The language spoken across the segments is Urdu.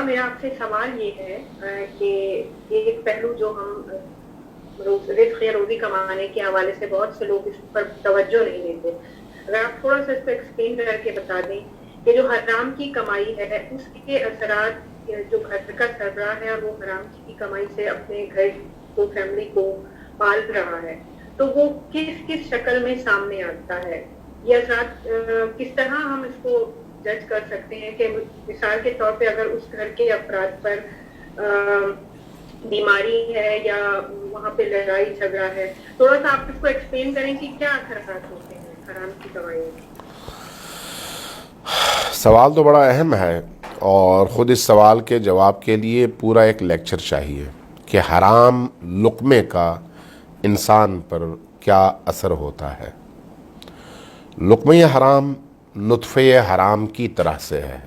میرا آپ سے سوال یہ ہے کہ ایک پہلو جو ہم رزق یا روزی کمانے کے حوالے سے بہت سے لوگ اس پر توجہ نہیں دیتے، اگر آپ تھوڑا سا اس کو ایکسپلین کر کے بتا دیں کہ جو حرام کی کمائی ہے اس کے اثرات، جو گھر کا سربراہ ہے اور وہ حرام کی کمائی سے اپنے گھر کو، فیملی کو پال رہا ہے، تو وہ کس کس شکل میں سامنے آتا ہے؟ یہ اثرات کس طرح ہم اس کو جج کر سکتے ہیں کہ مثال کے طور پہ اگر اس گھر کے افراد پر بیماری ہے یا وہاں پہ لڑائی جھگڑا ہے، تھوڑا سا آپ اس کو ایکسپلین کریں کہ کیا اثرات ہوتے ہیں حرام کی کمائی میں؟ سوال تو بڑا اہم ہے، اور خود اس سوال کے جواب کے لیے پورا ایک لیکچر چاہیے کہ حرام لقمے کا انسان پر کیا اثر ہوتا ہے۔ لقمہ حرام نطفہ حرام کی طرح سے ہے۔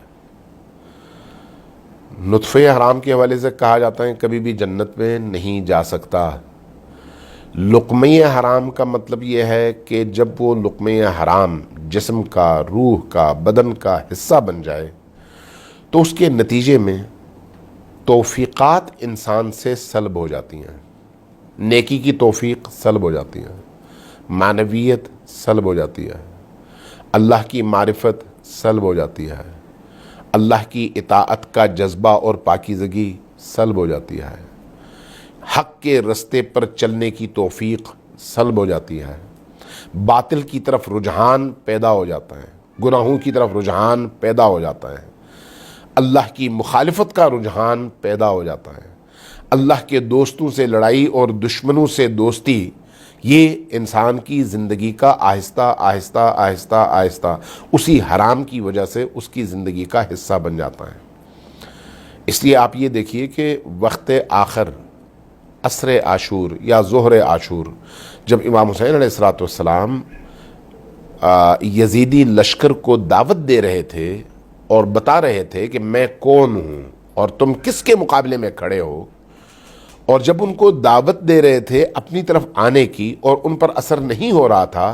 نطفہ حرام کے حوالے سے کہا جاتا ہے کبھی بھی جنت میں نہیں جا سکتا۔ لقمہ حرام کا مطلب یہ ہے کہ جب وہ لقمہ حرام جسم کا، روح کا، بدن کا حصہ بن جائے تو اس کے نتیجے میں توفیقات انسان سے سلب ہو جاتی ہیں، نیکی کی توفیق سلب ہو جاتی ہے، معنویت سلب ہو جاتی ہے، اللہ کی معرفت سلب ہو جاتی ہے، اللہ کی اطاعت کا جذبہ اور پاکیزگی سلب ہو جاتی ہے، حق کے رستے پر چلنے کی توفیق سلب ہو جاتی ہے، باطل کی طرف رجحان پیدا ہو جاتا ہے، گناہوں کی طرف رجحان پیدا ہو جاتا ہے، اللہ کی مخالفت کا رجحان پیدا ہو جاتا ہے، اللہ کے دوستوں سے لڑائی اور دشمنوں سے دوستی، یہ انسان کی زندگی کا آہستہ آہستہ آہستہ آہستہ اسی حرام کی وجہ سے اس کی زندگی کا حصہ بن جاتا ہے۔ اس لیے آپ یہ دیکھیے کہ وقت آخر، عصر عاشور یا ظہر عاشور، جب امام حسین علیہ السلام یزیدی لشکر کو دعوت دے رہے تھے اور بتا رہے تھے کہ میں کون ہوں اور تم کس کے مقابلے میں کھڑے ہو، اور جب ان کو دعوت دے رہے تھے اپنی طرف آنے کی اور ان پر اثر نہیں ہو رہا تھا،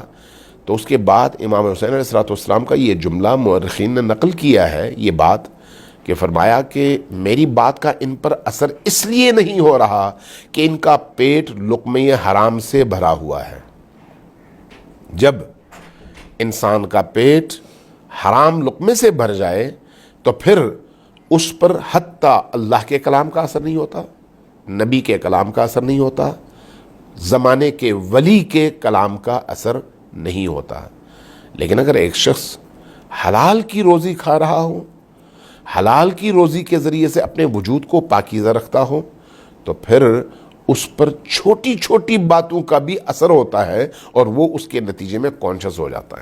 تو اس کے بعد امام حسین علیہ السلام کا یہ جملہ مورخین نے نقل کیا ہے، یہ بات کہ فرمایا کہ میری بات کا ان پر اثر اس لیے نہیں ہو رہا کہ ان کا پیٹ لقمہ حرام سے بھرا ہوا ہے۔ جب انسان کا پیٹ حرام لقمے سے بھر جائے تو پھر اس پر حتیٰ اللہ کے کلام کا اثر نہیں ہوتا، نبی کے کلام کا اثر نہیں ہوتا، زمانے کے ولی کے کلام کا اثر نہیں ہوتا۔ لیکن اگر ایک شخص حلال کی روزی کھا رہا ہو، حلال کی روزی کے ذریعے سے اپنے وجود کو پاکیزہ رکھتا ہو، تو پھر اس پر چھوٹی چھوٹی باتوں کا بھی اثر ہوتا ہے اور وہ اس کے نتیجے میں کانشس ہو جاتا ہے۔